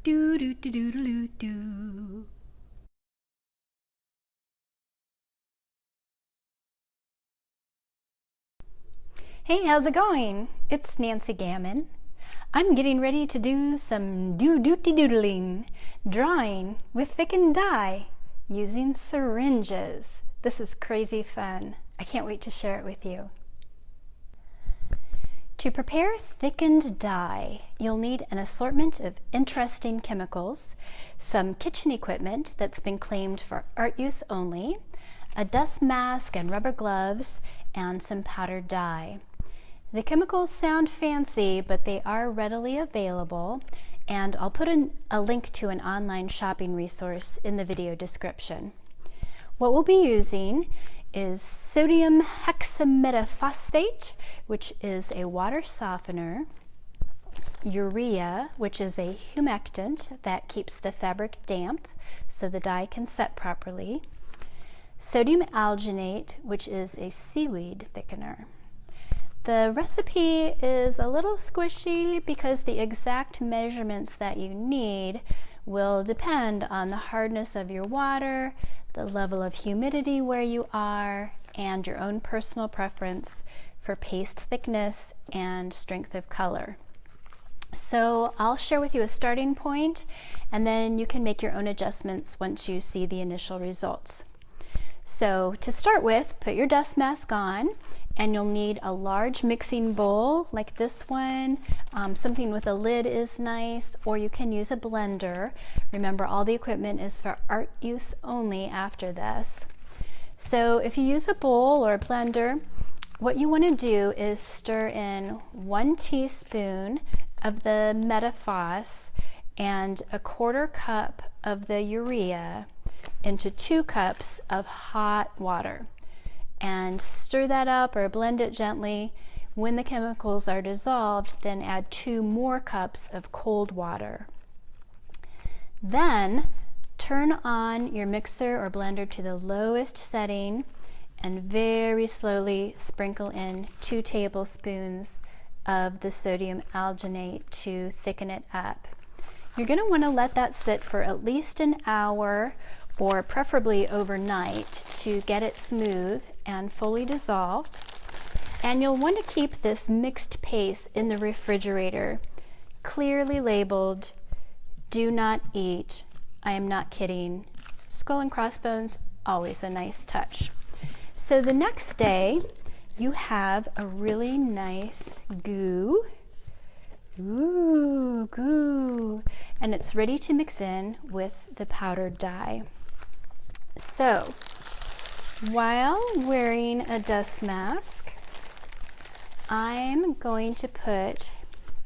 Do do do do do do. Hey, how's it going? It's Nancy Gamon. I'm getting ready to do some doodling, drawing with thickened dye using syringes. This is crazy fun. I can't wait to share it with you. To prepare thickened dye, you'll need an assortment of interesting chemicals, some kitchen equipment that's been claimed for art use only, a dust mask and rubber gloves, and some powdered dye. The chemicals sound fancy, but they are readily available, and I'll put a link to an online shopping resource in the video description. What we'll be using is sodium hexametaphosphate, which is a water softener, urea, which is a humectant that keeps the fabric damp so the dye can set properly, sodium alginate, which is a seaweed thickener. The recipe is a little squishy because the exact measurements that you need will depend on the hardness of your water, the level of humidity where you are, and your own personal preference for paste thickness and strength of color. So I'll share with you a starting point, and then you can make your own adjustments once you see the initial results. So to start with, put your dust mask on, and you'll need a large mixing bowl like this one. Something with a lid is nice, or you can use a blender. Remember, all the equipment is for art use only after this. So if you use a bowl or a blender, what you want to do is stir in 1 teaspoon of the metaphos and a 1/4 cup of the urea into 2 cups of hot water, and stir that up or blend it gently. When the chemicals are dissolved, then add 2 more cups of cold water. Then turn on your mixer or blender to the lowest setting and very slowly sprinkle in 2 tablespoons of the sodium alginate to thicken it up. You're going to want to let that sit for at least an hour, or preferably overnight, to get it smooth and fully dissolved. And you'll want to keep this mixed paste in the refrigerator, clearly labeled, "Do not eat." I am not kidding. Skull and crossbones, always a nice touch. So the next day, you have a really nice goo. Ooh, goo. And it's ready to mix in with the powdered dye. So, while wearing a dust mask, I'm going to put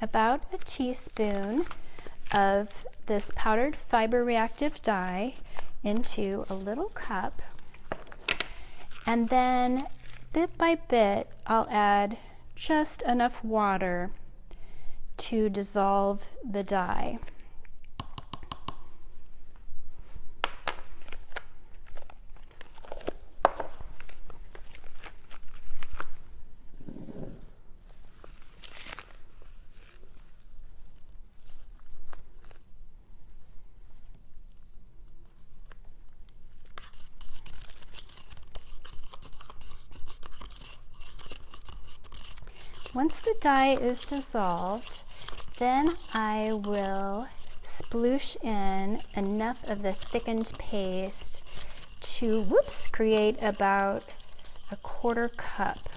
about a teaspoon of this powdered fiber reactive dye into a little cup, and then bit by bit I'll add just enough water to dissolve the dye. Once the dye is dissolved, then I will sploosh in enough of the thickened paste to, create about a 1/4 cup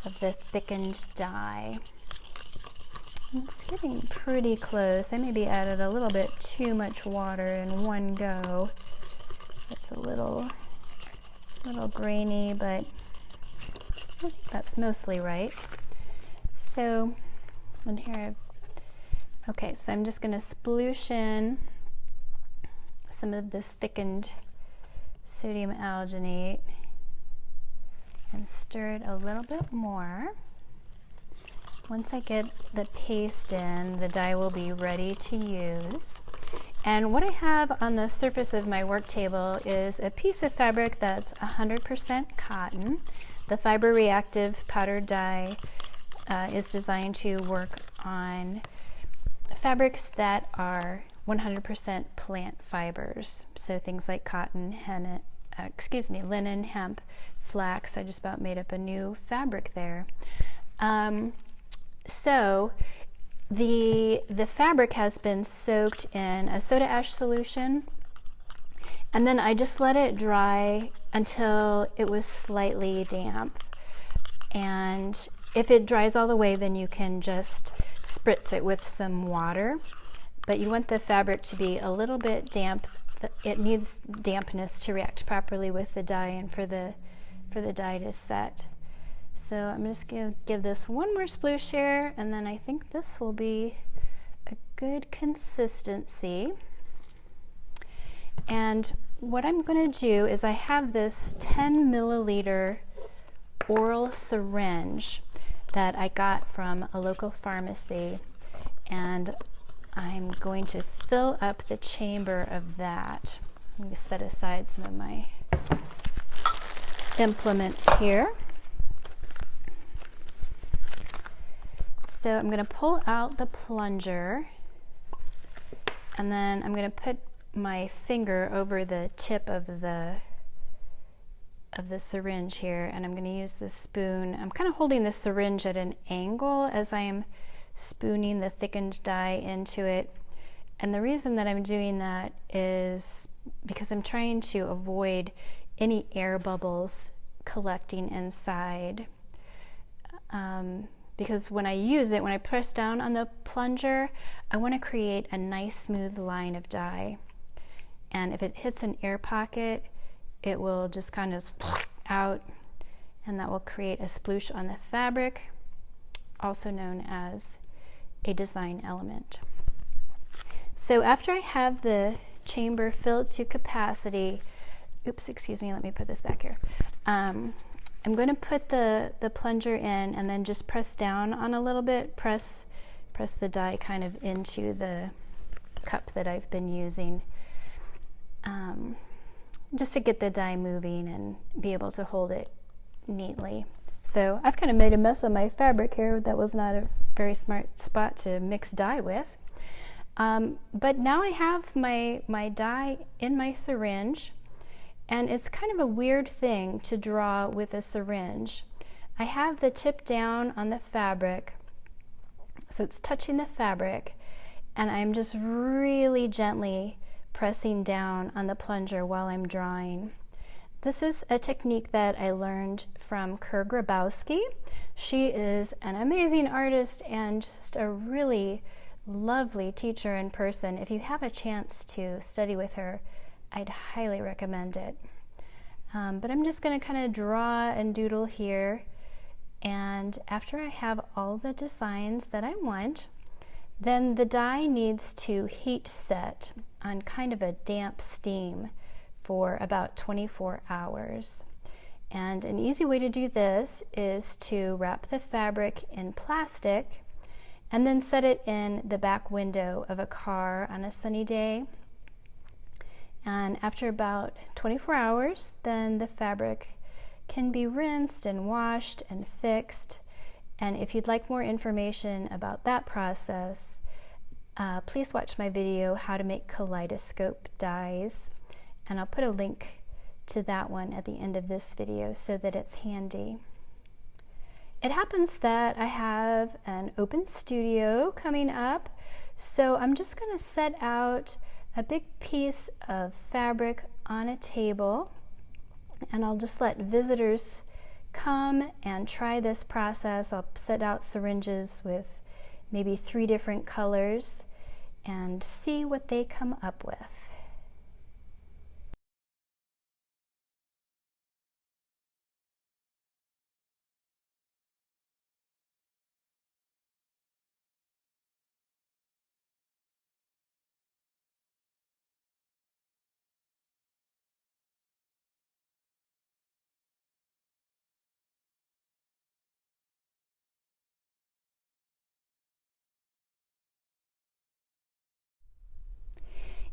of the thickened dye. It's getting pretty close. I maybe added a little bit too much water in one go. It's a little grainy, but I think that's mostly right. So, and here okay, so I'm just going to sploosh in some of this thickened sodium alginate and stir it a little bit more. Once I get the paste in, the dye will be ready to use. And what I have on the surface of my work table is a piece of fabric that's 100% cotton. The fiber reactive powdered dye is designed to work on fabrics that are 100% plant fibers, so things like cotton, henna, linen, hemp, flax. I just about made up a new fabric there. So the fabric has been soaked in a soda ash solution, and then I just let it dry until it was slightly damp. And if it dries all the way, then you can just spritz it with some water. But you want the fabric to be a little bit damp. It needs dampness to react properly with the dye and for the dye to set. So I'm just going to give this one more sploosh here, and then I think this will be a good consistency. And what I'm going to do is I have this 10 milliliter oral syringe that I got from a local pharmacy, and I'm going to fill up the chamber of that. I'm going to set aside some of my implements here. So I'm going to pull out the plunger, and then I'm going to put my finger over the tip of the syringe here, and I'm going to use the spoon. I'm kind of holding the syringe at an angle as I'm spooning the thickened dye into it. And the reason that I'm doing that is because I'm trying to avoid any air bubbles collecting inside. Because when I use it, when I press down on the plunger, I want to create a nice smooth line of dye. And if it hits an air pocket, it will just kind of out, and that will create a sploosh on the fabric, also known as a design element. So after I have the chamber filled to capacity, let me put this back here. I'm going to put the plunger in and then just press down on a little bit, press the dye kind of into the cup that I've been using, just to get the dye moving and be able to hold it neatly. So I've kind of made a mess of my fabric here. That was not a very smart spot to mix dye with. But now I have my dye in my syringe, and it's kind of a weird thing to draw with a syringe. I have the tip down on the fabric, so it's touching the fabric, and I'm just really gently pressing down on the plunger while I'm drawing. This is a technique that I learned from Kerr Grabowski. She is an amazing artist and just a really lovely teacher in person. If you have a chance to study with her, I'd highly recommend it. But I'm just going to kind of draw and doodle here, and after I have all the designs that I want, then the dye needs to heat set on kind of a damp steam for about 24 hours. And an easy way to do this is to wrap the fabric in plastic and then set it in the back window of a car on a sunny day. And after about 24 hours, then the fabric can be rinsed and washed and fixed. And if you'd like more information about that process, please watch my video, How to Make Kaleidoscope Dyes. And I'll put a link to that one at the end of this video so that it's handy. It happens that I have an open studio coming up, so I'm just going to set out a big piece of fabric on a table, and I'll just let visitors come and try this process. I'll set out syringes with maybe 3 different colors and see what they come up with.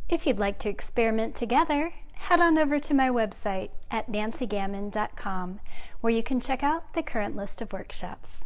If you'd like to experiment together, head on over to my website at nancygamon.com, where you can check out the current list of workshops.